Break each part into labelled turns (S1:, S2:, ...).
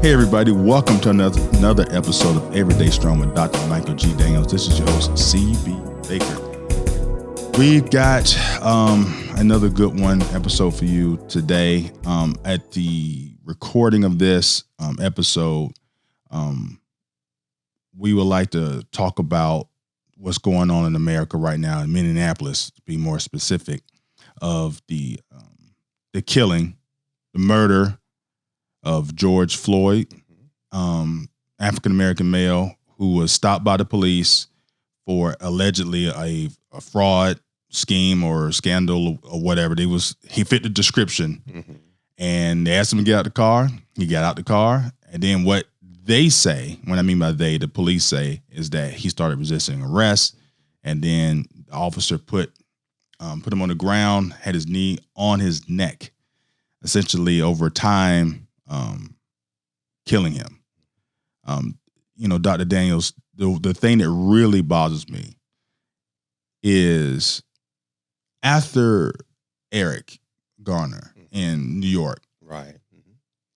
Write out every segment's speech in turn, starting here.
S1: Hey everybody, welcome to another episode of Everyday Strong with Dr. Michael G. Daniels. This is your host, C.B. Baker. We've got another good episode for you today. At the recording of this episode, we would like to talk about what's going on in America right now, in Minneapolis, to be more specific, of the killing, the murder of George Floyd, African-American male who was stopped by the police for allegedly a fraud scheme or scandal or whatever. He fit the description, and they asked him to get out the car. He got out the car, and then what they say, when I mean by they, the police say, is that he started resisting arrest, and then the officer put him on the ground, had his knee on his neck, essentially over time, killing him. Dr. Daniels, the thing that really bothers me is after Eric Garner in New York.
S2: Right.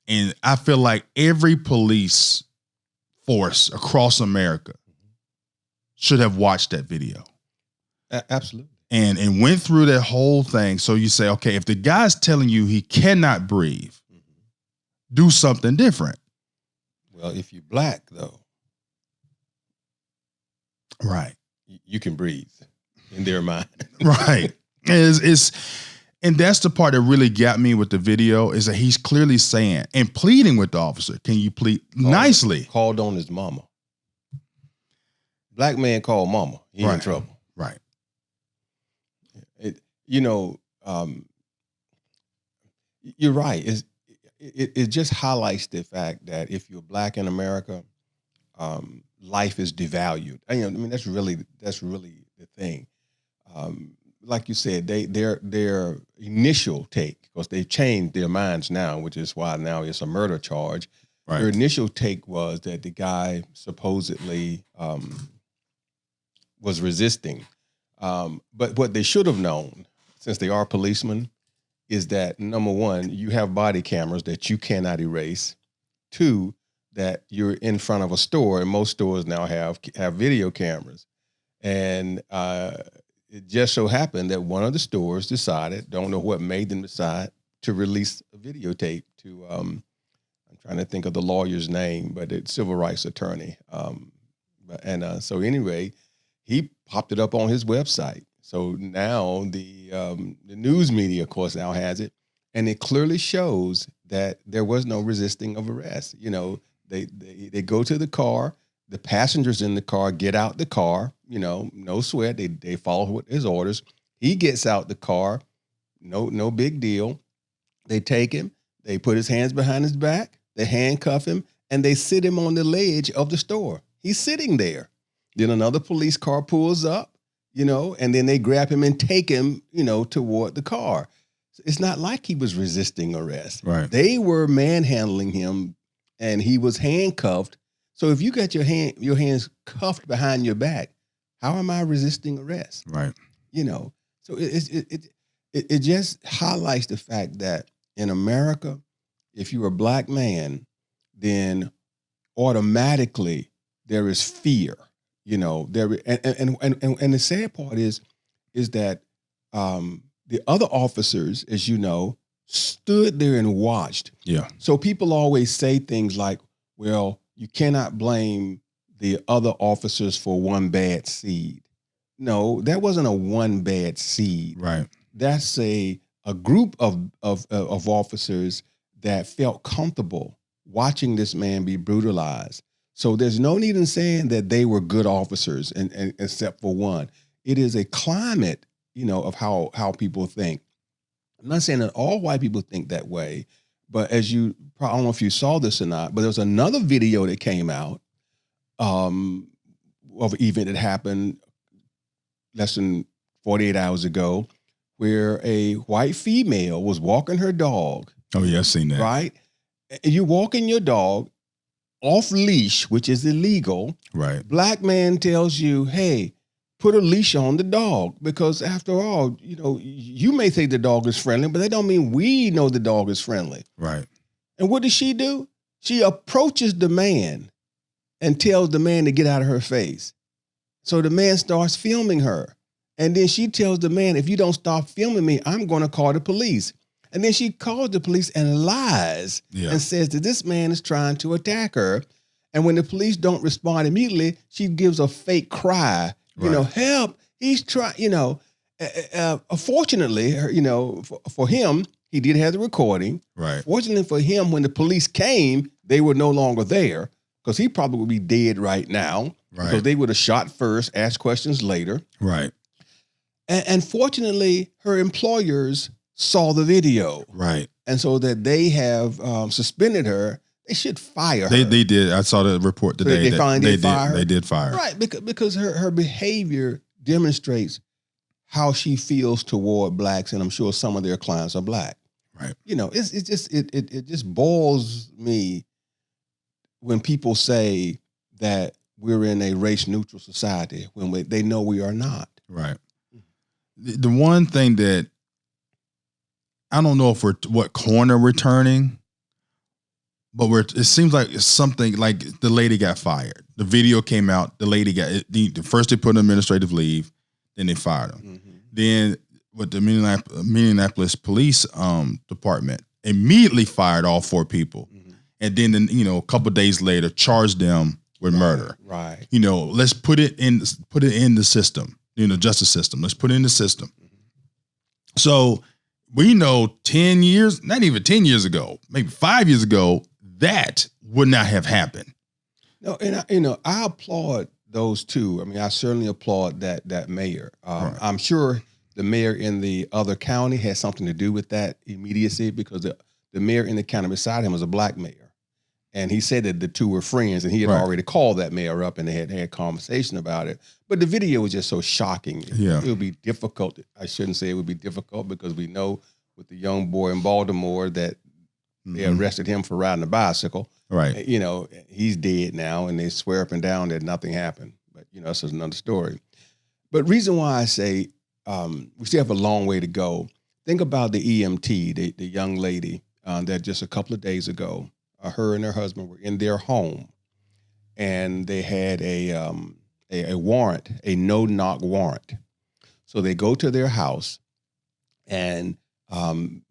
S1: And I feel like every police force across America should have watched that video.
S2: Absolutely.
S1: And went through that whole thing. So you say, okay, if the guy's telling you he cannot breathe, do something different.
S2: Well, if you're black, though,
S1: right,
S2: you can breathe in their mind.
S1: Right. And that's the part that really got me with the video, is that he's clearly saying and pleading with the officer, can you plead nicely?
S2: Called on his mama. Black man called mama. He in trouble.
S1: Right.
S2: You're right. It just highlights the fact that if you're black in America, life is devalued. That's really the thing. Like you said, their initial take, because they've changed their minds now, which is why now it's a murder charge. Right. Their initial take was that the guy supposedly was resisting. But what they should have known, since they are policemen, is that, number one, you have body cameras that you cannot erase. Two, that you're in front of a store, and most stores now have video cameras. And it just so happened that one of the stores decided, don't know what made them decide, to release a videotape to, I'm trying to think of the lawyer's name, but it's civil rights attorney. So anyway, he popped it up on his website. So now the news media, of course, now has it, and it clearly shows that there was no resisting of arrest. They go to the car, the passengers in the car get out the car, no sweat. They follow his orders. He gets out the car, no big deal. They take him, they put his hands behind his back, they handcuff him, and they sit him on the ledge of the store. He's sitting there. Then another police car pulls up, and then they grab him and take him, toward the car. It's not like he was resisting arrest.
S1: Right.
S2: They were manhandling him, and he was handcuffed. So if you got your hands cuffed behind your back, how am I resisting arrest?
S1: Right.
S2: So it just highlights the fact that in America, if you're a black man, then automatically there is fear. And the sad part is that the other officers, as you know, stood there and watched.
S1: Yeah.
S2: So people always say things like, well, you cannot blame the other officers for one bad seed. No, that wasn't a one bad seed.
S1: Right.
S2: That's a group of officers that felt comfortable watching this man be brutalized. So there's no need in saying that they were good officers, and except for one. It is a climate, of how people think. I'm not saying that all white people think that way, but I don't know if you saw this or not, but there was another video that came out of an event that happened less than 48 hours ago, where a white female was walking her dog.
S1: Oh yeah, I've seen that.
S2: Right? You're walking your dog off leash, which is illegal.
S1: Right.
S2: Black man tells you, hey, put a leash on the dog, because after all, you may say the dog is friendly, but that don't mean we know the dog is friendly.
S1: Right.
S2: And what does she do? She approaches the man and tells the man to get out of her face. So the man starts filming her. And then she tells the man, if you don't stop filming me, I'm going to call the police. And then she calls the police and lies and says that this man is trying to attack her. And when the police don't respond immediately, she gives a fake cry, help, he's trying, fortunately, for him, he did have the recording.
S1: Right.
S2: Fortunately for him, when the police came, they were no longer there because he probably would be dead right now because they would have shot first, asked questions later.
S1: Right.
S2: And fortunately, her employers saw the video.
S1: Right.
S2: And so that they have suspended her. They should fire her.
S1: They did. I saw the report today. They did fire her.
S2: Right, because her behavior demonstrates how she feels toward blacks, and I'm sure some of their clients are black.
S1: Right.
S2: It just boils me when people say that we're in a race neutral society when they know we are not.
S1: Right. The one thing that I don't know if what corner we're turning, but it seems like it's something like the lady got fired. The video came out. The lady first they put on administrative leave, then they fired him. Mm-hmm. Then with the Minneapolis police department immediately fired all 4 people, and then a couple of days later charged them with murder.
S2: Right.
S1: Let's put it in the system. Justice system. Let's put it in the system. So we know 10 years, not even 10 years ago, maybe 5 years ago, that would not have happened.
S2: No, and I applaud those two. I mean, I certainly applaud that mayor. Right. I'm sure the mayor in the other county has something to do with that immediacy because the mayor in the county beside him was a black mayor. And he said that the two were friends, and he had already called that mayor up, and they had conversation about it. But the video was just so shocking.
S1: Yeah.
S2: It would be difficult. I shouldn't say it would be difficult because we know with the young boy in Baltimore that they arrested him for riding a bicycle.
S1: Right.
S2: He's dead now, and they swear up and down that nothing happened. But, that's another story. But reason why I say we still have a long way to go. Think about the EMT, the young lady that just a couple of days ago, her and her husband were in their home, and they had a warrant, a no-knock warrant. So they go to their house, and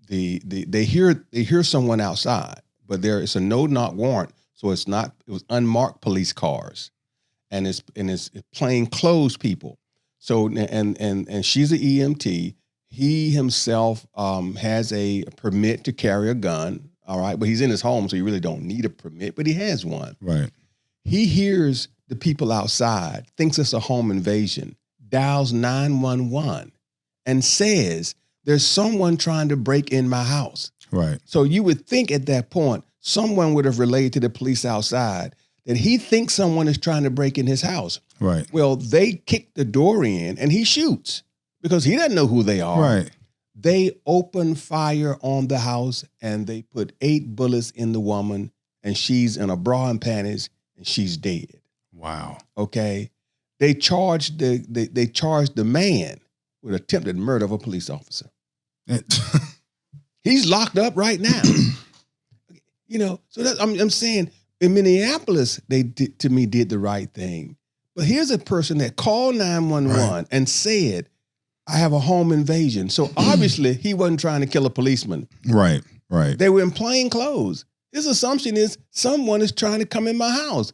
S2: they hear someone outside, but it's a no-knock warrant, so it was unmarked police cars, and it's plain clothes people. So and she's an EMT. He himself has a permit to carry a gun. All right, but he's in his home, so you really don't need a permit, but he has one.
S1: Right.
S2: He hears the people outside, thinks it's a home invasion, dials 911, and says, there's someone trying to break in my house.
S1: Right.
S2: So you would think at that point, someone would have relayed to the police outside that he thinks someone is trying to break in his house.
S1: Right.
S2: Well, they kick the door in, and he shoots because he doesn't know who they are.
S1: Right.
S2: They open fire on the house, and they put 8 bullets in the woman, and she's in a bra and panties, and she's dead.
S1: Wow.
S2: Okay. They charged the man with attempted murder of a police officer. He's locked up right now. So I'm saying in Minneapolis, they did the right thing. But here's a person that called 911 and said, I have a home invasion. So obviously he wasn't trying to kill a policeman.
S1: Right.
S2: They were in plain clothes. His assumption is someone is trying to come in my house.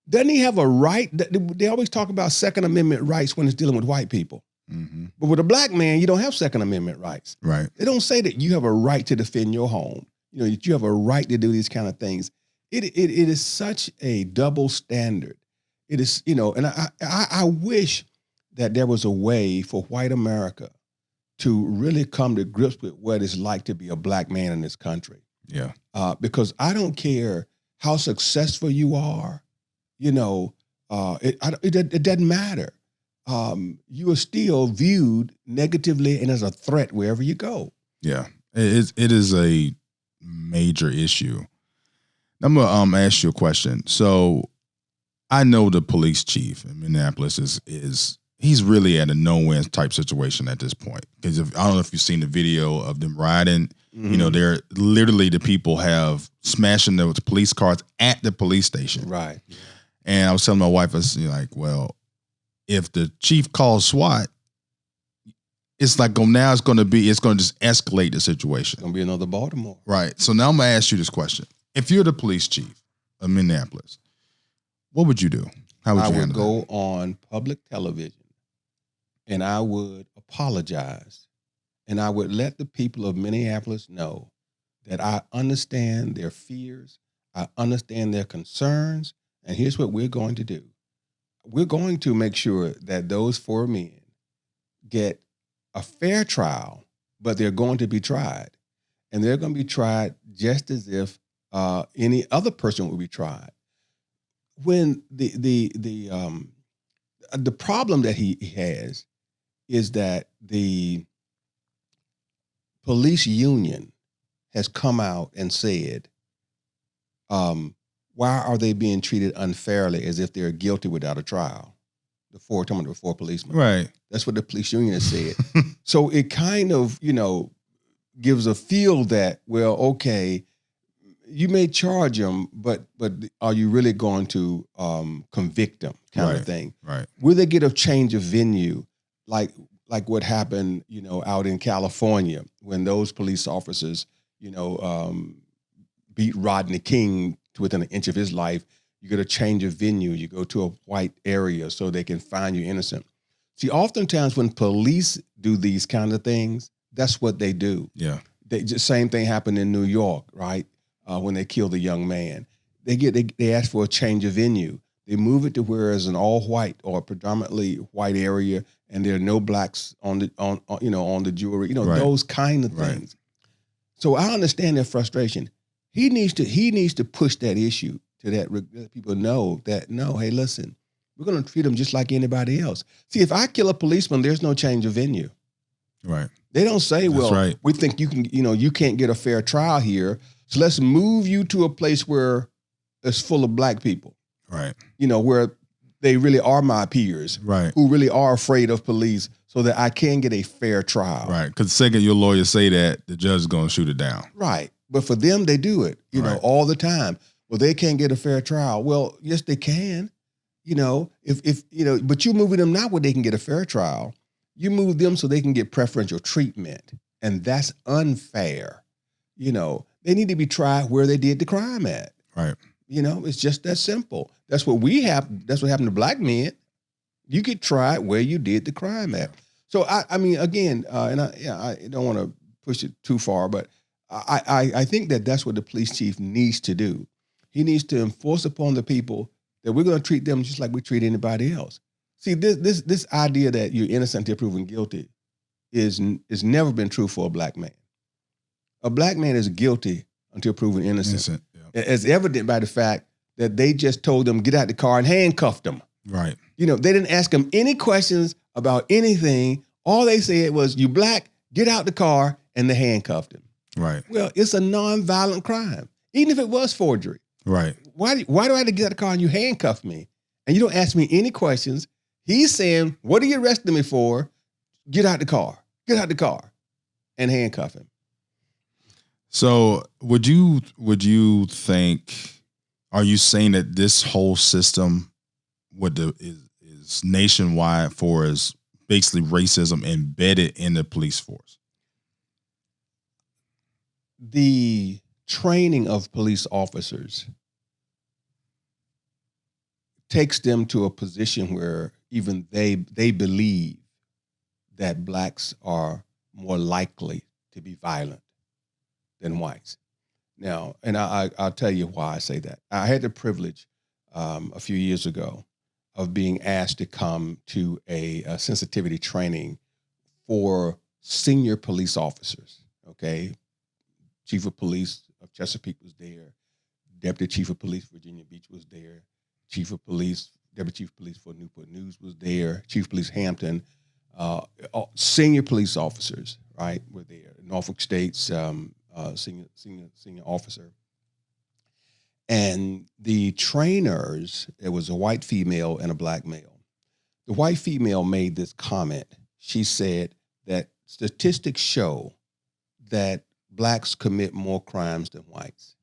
S2: Doesn't he have a right? They always talk about Second Amendment rights when it's dealing with white people. Mm-hmm. But with a black man, you don't have Second Amendment rights.
S1: Right.
S2: They don't say that you have a right to defend your home. You have a right to do these kind of things. It is such a double standard. It is, and I wish that there was a way for white America to really come to grips with what it's like to be a black man in this country.
S1: Yeah.
S2: Because I don't care how successful you are, it doesn't matter. You are still viewed negatively and as a threat wherever you go.
S1: Yeah. It is a major issue. I'm going to ask you a question. So I know the police chief in Minneapolis is he's really at a no-win type situation at this point. Because I don't know if you've seen the video of them riding. You know, they're literally, the people have smashing those police cars at the police station.
S2: Right.
S1: And I was telling my wife, I was like, well, if the chief calls SWAT, it's like it's going to just escalate the situation.
S2: It's going to be another Baltimore.
S1: Right. So now I'm going to ask you this question. If you're the police chief of Minneapolis, what would you do? How would you handle
S2: go on public television and I would apologize. And I would let the people of Minneapolis know that I understand their fears. I understand their concerns. And here's what we're going to do. We're going to make sure that those 4 men get a fair trial, but they're going to be tried. And they're going to be tried just as if any other person would be tried. When the problem that he has is that the police union has come out and said, why are they being treated unfairly as if they're guilty without a trial? The four policemen.
S1: Right.
S2: That's what the police union has said. So it kind of, gives a feel that, well, okay, you may charge them, but are you really going to convict them kind of thing?
S1: Right.
S2: Will they get a change of venue like what happened, out in California when those police officers, beat Rodney King to within an inch of his life? You get a change of venue. You go to a white area so they can find you innocent. See, oftentimes when police do these kind of things, that's what they do.
S1: Yeah.
S2: Same thing happened in New York, right? When they killed a young man, they ask for a change of venue. They move it to where it's an all white or predominantly white area, and there are no blacks on the jury. Those kind of things. So I understand their frustration. He needs to push that issue to let people know that no, hey, listen, we're going to treat them just like anybody else. See, if I kill a policeman, there's no change of venue.
S1: Right.
S2: They don't say, we think you can, you can't get a fair trial here, so let's move you to a place where it's full of black people.
S1: Right.
S2: Where they really are my peers.
S1: Right.
S2: Who really are afraid of police, so that I can get a fair trial.
S1: Right. Because the second your lawyer say that, the judge is going to shoot it down.
S2: Right. But for them, they do it, all the time. Well, they can't get a fair trial. Well, yes, they can. But you're moving them not where they can get a fair trial. You move them so they can get preferential treatment. And that's unfair. They need to be tried where they did the crime at.
S1: Right.
S2: It's just that simple. That's what that's what happened to black men. You get tried where you did the crime at. So I mean, again, I don't want to push it too far, but I think that's what the police chief needs to do. He needs to enforce upon the people that we're going to treat them just like we treat anybody else. See, this idea that you're innocent until proven guilty is never been true for a black man. A black man is guilty until proven innocent. Yeah. As evident by the fact that they just told them, get out the car and handcuffed them.
S1: Right.
S2: They didn't ask him any questions about anything. All they said was, you black, get out the car, and they handcuffed him.
S1: Right.
S2: Well, it's a nonviolent crime, even if it was forgery.
S1: Right.
S2: Why do I have to get out the car and you handcuff me? And you don't ask me any questions. He's saying, what are you arresting me for? Get out the car. Get out the car. And handcuff him.
S1: So would you think, are you saying that this whole system is nationwide for is basically racism embedded in the police force?
S2: The training of police officers takes them to a position where even they believe that blacks are more likely to be violent than whites. Now, and I'll tell you why I say that. I had the privilege a few years ago of being asked to come to a sensitivity training for senior police officers, okay? Chief of Police of Chesapeake was there. Deputy Chief of Police Virginia Beach was there. Chief of Police, Deputy Chief of Police for Newport News was there. Chief of Police Hampton. Senior police officers, right, were there. Norfolk State's senior officer. And the trainers, it was a white female and a black male. The white female made this comment. She said that statistics show that blacks commit more crimes than whites.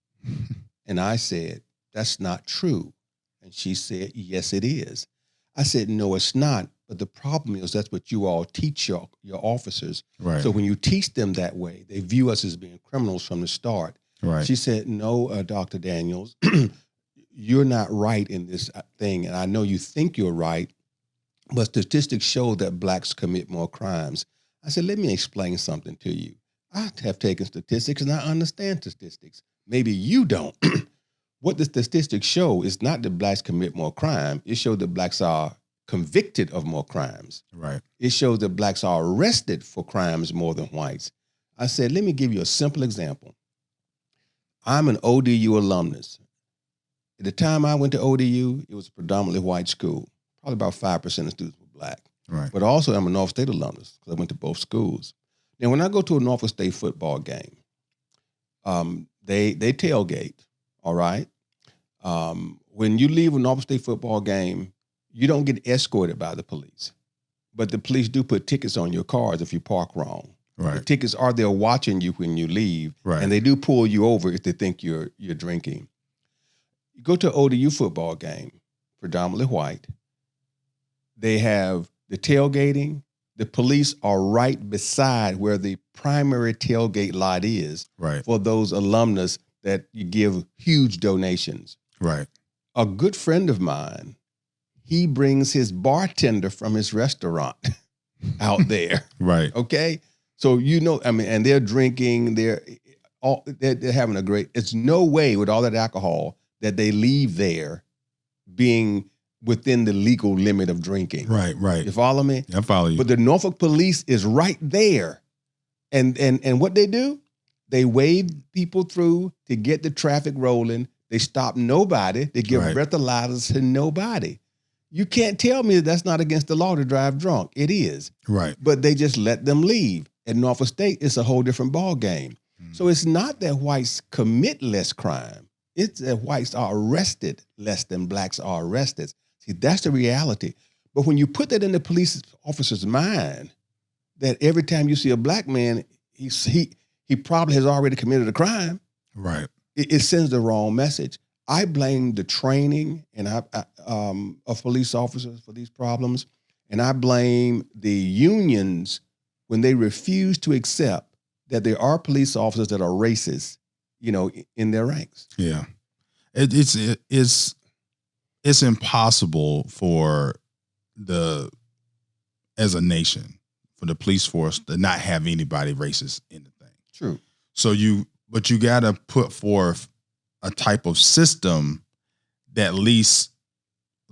S2: And I said, that's not true. And she said, yes, it is. I said, no, it's not. But the problem is that's what you all teach your officers.
S1: Right.
S2: So when you teach them that way, they view us as being criminals from the start.
S1: Right.
S2: She said, no, Dr. Daniels, you're not right in this thing. And I know you think you're right, but statistics show that blacks commit more crimes. I said, let me explain something to you. I have taken statistics and I understand statistics. Maybe you don't. What the statistics show is not that blacks commit more crime. It shows that blacks are convicted of more crimes.
S1: Right.
S2: It shows that blacks are arrested for crimes more than whites. I said, let me give you a simple example. I'm an ODU alumnus. At the time I went to ODU, it was a predominantly white school. Probably about 5% of students were black.
S1: Right.
S2: But also I'm a Norfolk State alumnus because I went to both schools. Now, when I go to a Norfolk State football game, they tailgate, all right? When you leave a Norfolk State football game, you don't get escorted by the police. But the police do put tickets on your cars if you park wrong.
S1: Right.
S2: The tickets are there watching you when you leave,
S1: Right.
S2: and they do pull you over if they think you're drinking. You go to an ODU football game, predominantly white. They have the tailgating. The police are right beside where the primary tailgate lot is
S1: Right.
S2: for those alumnus that you give huge donations.
S1: Right.
S2: A good friend of mine, he brings his bartender from his restaurant out there.
S1: Right.
S2: Okay. So, and they're drinking, they're having a great, it's no way with all that alcohol that they leave there being within the legal limit of drinking.
S1: Right. Right.
S2: You follow me?
S1: I follow you.
S2: But the Norfolk police is right there. And what they do, they wave people through to get the traffic rolling. They stop nobody. They give
S1: Right.
S2: breathalyzers to nobody. You can't tell me that's not against the law to drive drunk. It is.
S1: Right.
S2: But they just let them leave. At Norfolk State, it's a whole different ball game. So it's not that whites commit less crime. It's that whites are arrested less than blacks are arrested. See, that's the reality. But when you put that in the police officer's mind, that every time you see a black man, he probably has already committed a crime.
S1: Right.
S2: It sends the wrong message. I blame the training of police officers for these problems, and I blame the unions when they refuse to accept that there are police officers that are racist, in their ranks.
S1: Yeah. It's impossible for as a nation, for the police force to not have anybody racist in the thing.
S2: True.
S1: So you got to put forth a type of system that at least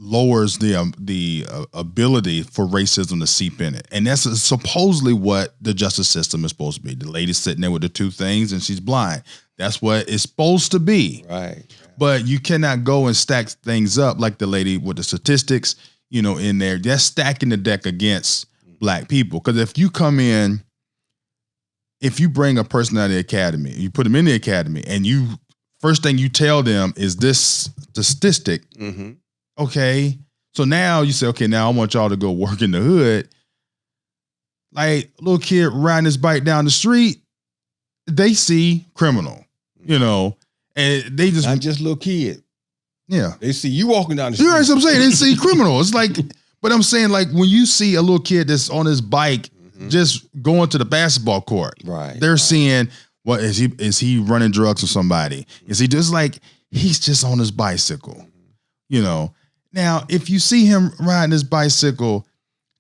S1: lowers the ability for racism to seep in it. And that's supposedly what the justice system is supposed to be. The lady's sitting there with the two things and she's blind. That's what it's supposed to be.
S2: Right.
S1: But you cannot go and stack things up like the lady with the statistics, in there. That's stacking the deck against black people. Because if you bring a person out of the academy, you put them in the academy, and first thing you tell them is this statistic.
S2: Mm-hmm.
S1: Okay. So now you say, okay, now I want y'all to go work in the hood. Like little kid riding his bike down the street, they see criminal, and they just
S2: Not just little kid.
S1: Yeah.
S2: They see you walking down the street.
S1: You know what I'm saying? They see criminal. It's like, but I'm saying like when you see a little kid that's on his bike just going to the basketball court,
S2: right?
S1: They're seeing, what is he running drugs with somebody? Is he just like, he's just on his bicycle, Now, if you see him riding his bicycle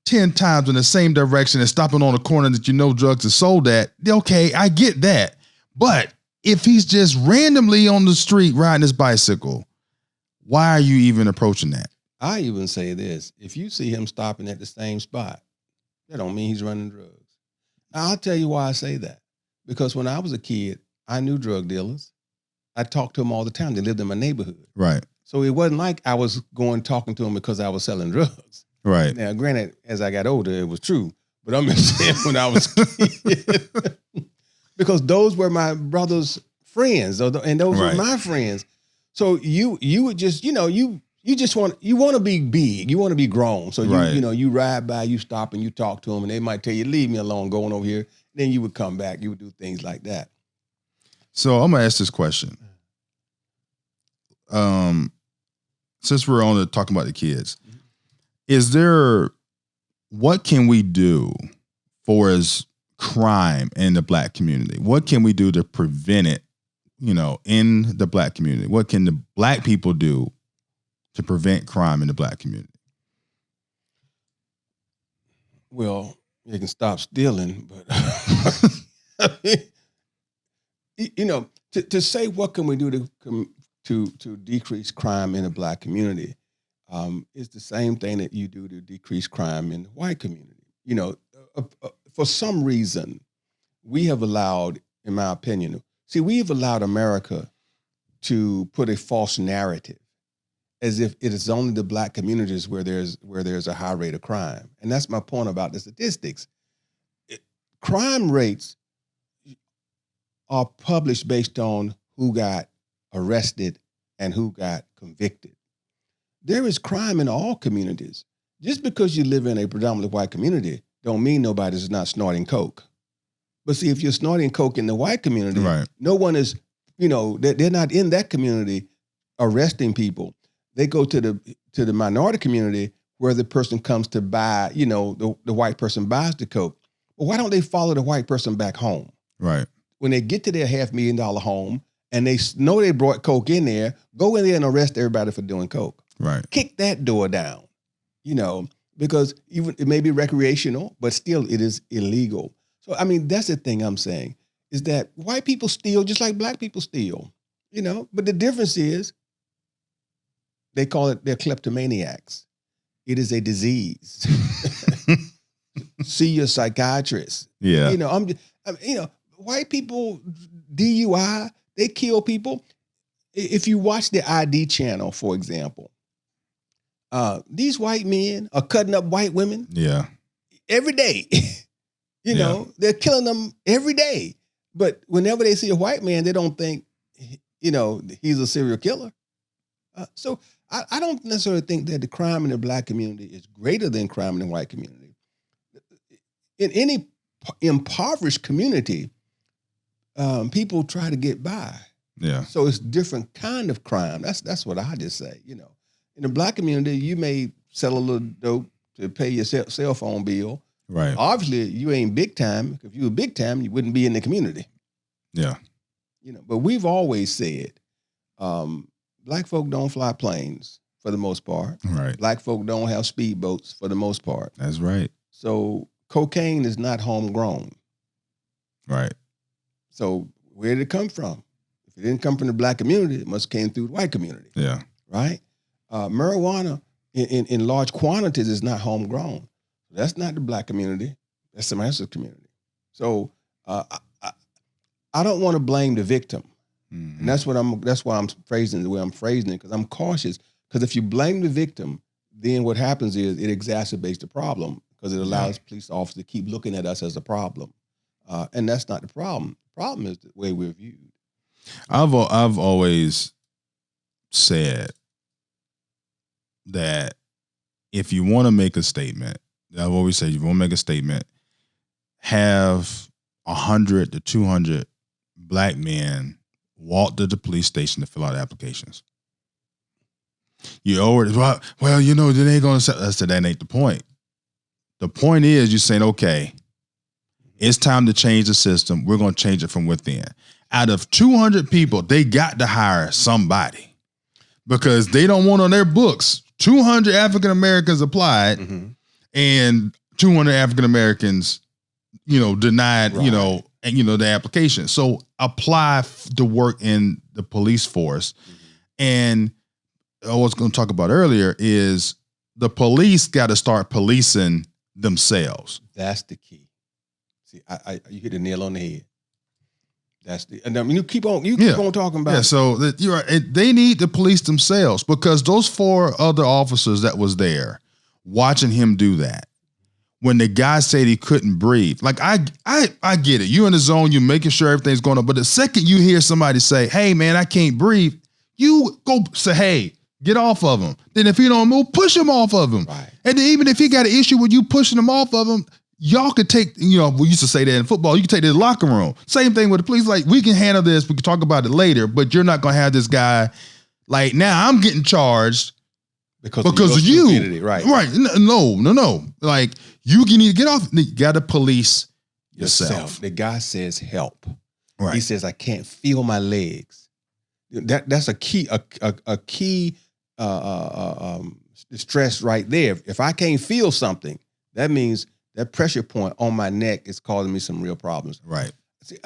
S1: 10 times in the same direction and stopping on a corner that drugs are sold at, okay, I get that. But if he's just randomly on the street riding his bicycle, why are you even approaching that?
S2: I even say this. If you see him stopping at the same spot, that don't mean he's running drugs. Now, I'll tell you why I say that. Because when I was a kid, I knew drug dealers. I talked to them all the time. They lived in my neighborhood.
S1: Right.
S2: So it wasn't like I was going talking to them because I was selling drugs.
S1: Right.
S2: Now, granted, as I got older, it was true. But I'm just saying when I was a kid. Because those were my brother's friends, and those
S1: Right.
S2: were my friends. So you would just, you you want to be big, you want to be grown. So
S1: Right.
S2: you ride by, you stop and you talk to them, and they might tell you, leave me alone, going over here. Then you would come back, you would do things like that.
S1: So I'm gonna ask this question. Since we're on talking about the kids, what can we do for as crime in the Black community? What can we do to prevent it, in the Black community? What can the Black people do to prevent crime in the Black community?
S2: Well, you can stop stealing, but to say what can we do to decrease crime in the Black community is the same thing that you do to decrease crime in the white community. For some reason, we have allowed, in my opinion, we've allowed America to put a false narrative as if it is only the Black communities where there's a high rate of crime. And that's my point about the statistics. Crime rates are published based on who got arrested and who got convicted. There is crime in all communities. Just because you live in a predominantly white community don't mean nobody's not snorting coke. But see, if you're snorting coke in the white community,
S1: Right.
S2: no one is, they're not in that community arresting people. They go to the minority community where the person comes to buy, the white person buys the coke. Well, why don't they follow the white person back home?
S1: Right.
S2: When they get to their $500,000 home and they know they brought coke in there, go in there and arrest everybody for doing coke.
S1: Right.
S2: Kick that door down, because even it may be recreational, but still it is illegal. So, that's the thing I'm saying, is that white people steal just like Black people steal, but the difference is they're kleptomaniacs. It is a disease. See your psychiatrist.
S1: Yeah.
S2: White people, DUI, they kill people. If you watch the ID channel, for example, these white men are cutting up white women.
S1: Yeah.
S2: Every day. They're killing them every day. But whenever they see a white man, they don't think, he's a serial killer. So I don't necessarily think that the crime in the Black community is greater than crime in the white community. In any impoverished community, people try to get by.
S1: Yeah.
S2: So it's different kind of crime. That's what I just say. In the Black community, you may sell a little dope to pay your cell phone bill.
S1: Right.
S2: Obviously, you ain't big time. If you were big time, you wouldn't be in the community.
S1: Yeah.
S2: But we've always said, Black folk don't fly planes for the most part.
S1: Right.
S2: Black folk don't have speedboats for the most part.
S1: That's right.
S2: So cocaine is not homegrown.
S1: Right.
S2: So where did it come from? If it didn't come from the Black community, it must have came through the white community.
S1: Yeah.
S2: Right? Marijuana in large quantities is not homegrown. That's not the Black community. That's somebody else's community. So I don't want to blame the victim.
S1: Mm-hmm.
S2: And that's why I'm phrasing it the way I'm phrasing it, because I'm cautious. Because if you blame the victim, then what happens is it exacerbates the problem, because it allows police officers to keep looking at us as a problem. And that's not the problem. The problem is the way we're viewed.
S1: I've always said that if you want to make a statement, I've always said, you want to make a statement, have 100 to 200 Black men walk to the police station to fill out applications. You already, then they're going to say, I said, that ain't the point. The point is you're saying, okay, it's time to change the system. We're going to change it from within. Out of 200 people, they got to hire somebody, because they don't want on their books 200 African Americans applied and 200 African Americans, denied,
S2: Right.
S1: the application. So apply to work in the police force. And I was going to talk about earlier is the police got to start policing themselves.
S2: That's the key. See, you hit the nail on the head. And you keep on talking about.
S1: Yeah, so you're right. They need to police themselves, because those 4 other officers that was there watching him do that, when the guy said he couldn't breathe, like I get it. You're in the zone, you're making sure everything's going on. But the second you hear somebody say, "Hey man, I can't breathe," you go say, "Hey, Get off of him. Then if he don't move, push him off of him.
S2: Right.
S1: And then even if he got an issue with you pushing him off of him, y'all could take, we used to say that in football, you can take this locker room. Same thing with the police. Like, we can handle this. We can talk about it later, but you're not going to have this guy. Like, now I'm getting charged because of you.
S2: Stupidity. Right.
S1: Right. No. Like, you need to get off. You got to police yourself.
S2: The guy says help.
S1: Right.
S2: He says, I can't feel my legs. That's a key stress right there. If I can't feel something, that means that pressure point on my neck is causing me some real problems.
S1: Right.
S2: See,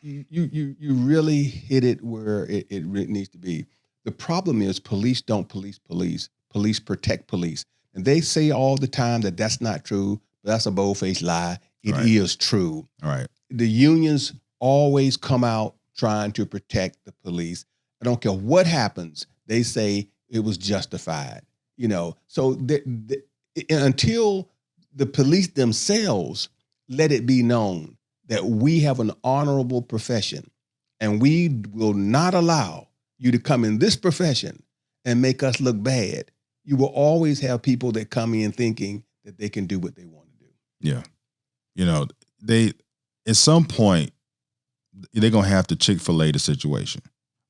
S2: you really hit it where it really needs to be. The problem is police don't police. Police protect police. And they say all the time that that's not true, but that's a bold-faced lie. It is true.
S1: All right.
S2: The unions always come out trying to protect the police. I don't care what happens. They say it was justified. So until the police themselves let it be known that we have an honorable profession and we will not allow you to come in this profession and make us look bad, you will always have people that come in thinking that they can do what they want to do.
S1: Yeah. They, at some point, they're going to have to Chick-fil-A the situation.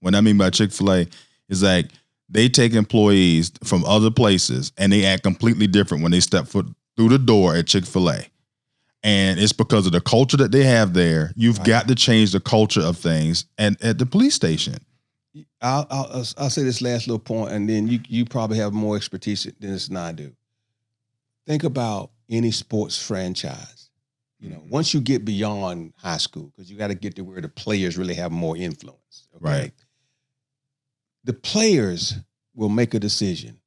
S1: What I mean by Chick-fil-A is like they take employees from other places and they act completely different when they step foot through the door at Chick-fil-A. And it's because of the culture that they have there. You've got to change the culture of things at the police station.
S2: I'll say this last little point, and then you probably have more expertise than this than I do. Think about any sports franchise. Once you get beyond high school, because you got to get to where the players really have more influence. Okay?
S1: Right.
S2: The players will make a decision.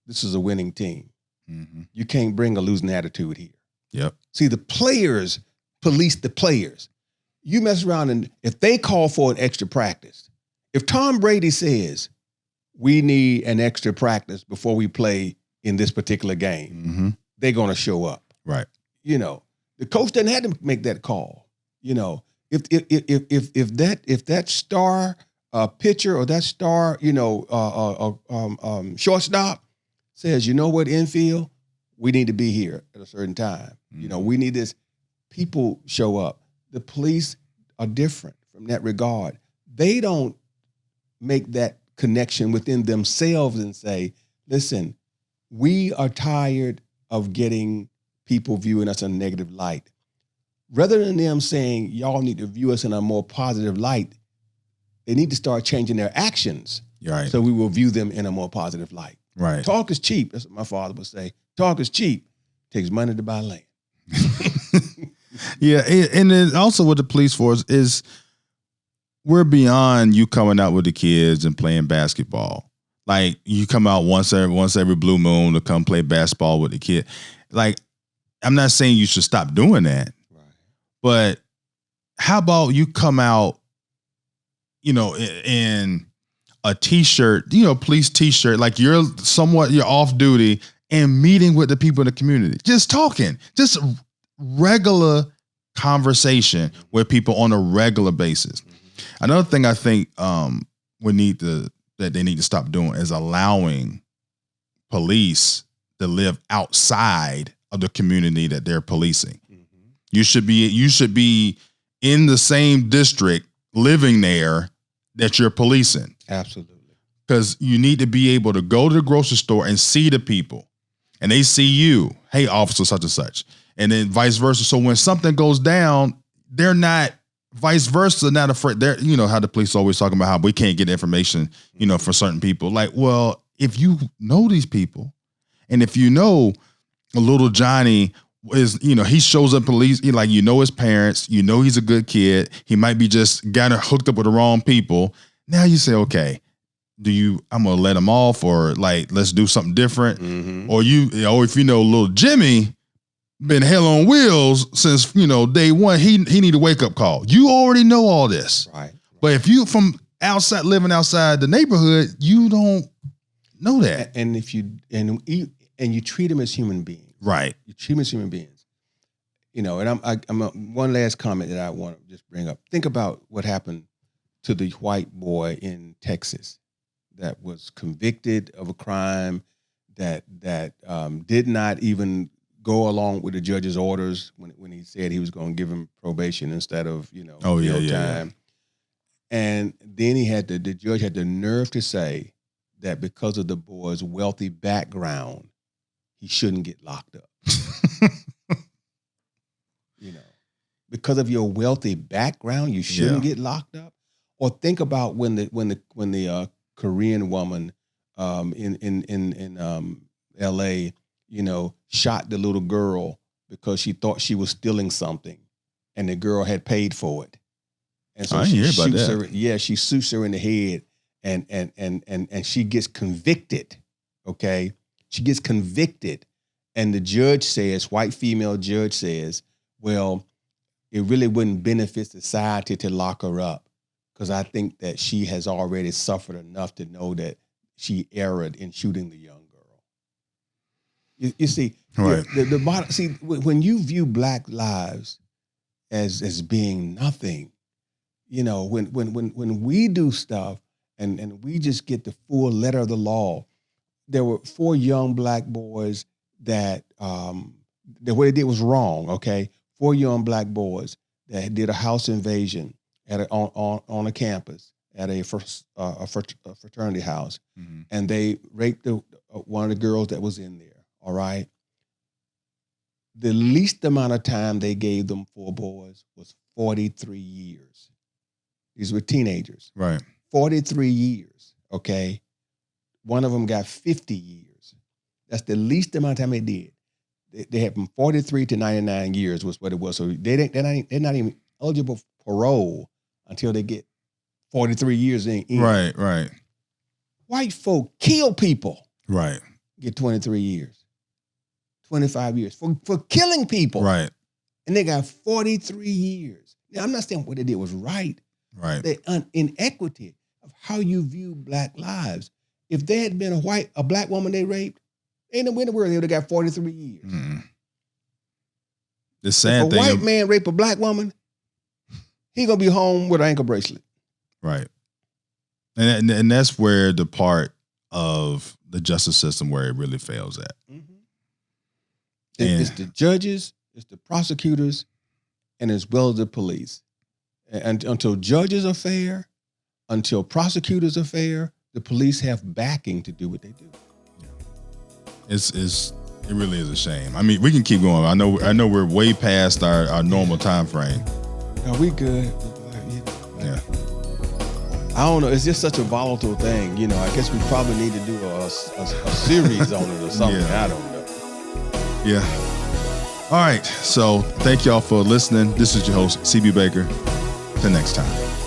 S2: This is a winning team. Mm-hmm. You can't bring a losing attitude here.
S1: Yep.
S2: See, the players police the players. You mess around and if they call for an extra practice, if Tom Brady says we need an extra practice before we play in this particular game, they're going to show up.
S1: Right.
S2: The coach doesn't have to make that call. If that star pitcher or that star, shortstop says, you know what, infield, we need to be here at a certain time. We need this. People show up. The police are different from that regard. They don't make that connection within themselves and say, listen, we are tired of getting people viewing us in a negative light. Rather than them saying, y'all need to view us in a more positive light, they need to start changing their actions.
S1: Right.
S2: So we will view them in a more positive light.
S1: Right.
S2: Talk is cheap. That's what my father would say. Talk is cheap. Takes money to buy land.
S1: Yeah. And then also with the police force is we're beyond you coming out with the kids and playing basketball. Like you come out once every blue moon to come play basketball with the kid. Like, I'm not saying you should stop doing that, right. But how about you come out, in a t-shirt, police t-shirt, like you're off duty and meeting with the people in the community, just talking, just regular conversation with people on a regular basis. Mm-hmm. Another thing I think that they need to stop doing is allowing police to live outside of the community that they're policing. Mm-hmm. You should be in the same district living there that you're policing.
S2: Absolutely.
S1: Because you need to be able to go to the grocery store and see the people and they see you, hey, officer such and such, and then vice versa. So when something goes down, they're not vice versa, not afraid. They're, how the police always talking about how we can't get information, for certain people. Like, well, if you know these people and if a little Johnny is, he shows up police, his parents, he's a good kid. He might be just got hooked up with the wrong people. Now you say, okay, I'm going to let him off or let's do something different. Mm-hmm. Or if little Jimmy been hell on wheels since, day one, he need a wake up call. You already know all this.
S2: Right.
S1: But if you from living outside the neighborhood, you don't know that.
S2: And if you treat them as human beings.
S1: Right.
S2: You treat them as human beings. And I'm one last comment that I want to just bring up. Think about what happened to the white boy in Texas that was convicted of a crime that did not even go along with the judge's orders when he said he was going to give him probation instead of jail time. And then the judge had the nerve to say that because of the boy's wealthy background, he shouldn't get locked up. Because of your wealthy background, you shouldn't get locked up. Or think about when the Korean woman in L.A. shot the little girl because she thought she was stealing something, and the girl had paid for it, and so she shoots her. Yeah, she shoots her in the head, and she gets convicted. Okay, she gets convicted, and the judge says, white female judge says, well, it really wouldn't benefit society to lock her up, because I think that she has already suffered enough to know that she erred in shooting the young girl. You see,
S1: right.
S2: the bottom. See, when you view Black lives as being nothing, when we do stuff and we just get the full letter of the law. There were 4 young Black boys that what they did was wrong. Okay, 4 young Black boys that did a house invasion on a campus at a fraternity house, and they raped one of the girls that was in there. All right. The least amount of time they gave them 4 boys was 43 years. These were teenagers.
S1: Right.
S2: 43 years. Okay. One of them got 50 years. That's the least amount of time they did. They had from 43 to 99 years was what it was. So they're not even eligible for parole until they get 43 years in.
S1: Right.
S2: White folk kill people.
S1: Right.
S2: Get 23 years. 25 years for killing people.
S1: Right.
S2: And they got 43 years. Now, I'm not saying what they did was right.
S1: Right.
S2: The inequity of how you view Black lives. If there had been a Black woman they raped, ain't no way in the world they would have got 43 years.
S1: The sad thing.
S2: If a white man rape a Black woman, he gonna be home with an ankle bracelet.
S1: Right. And that's where the part of the justice system where it really fails at.
S2: It's the judges, it's the prosecutors, and as well as the police. And until judges are fair, until prosecutors are fair, the police have backing to do what they do.
S1: It really is a shame. I mean, we can keep going. I know we're way past our normal time frame.
S2: No, we good.
S1: Yeah.
S2: I don't know. It's just such a volatile thing. I guess we probably need to do a series on it or something. Yeah. I don't know.
S1: Yeah. All right. So thank y'all for listening. This is your host, CB Baker. Till next time.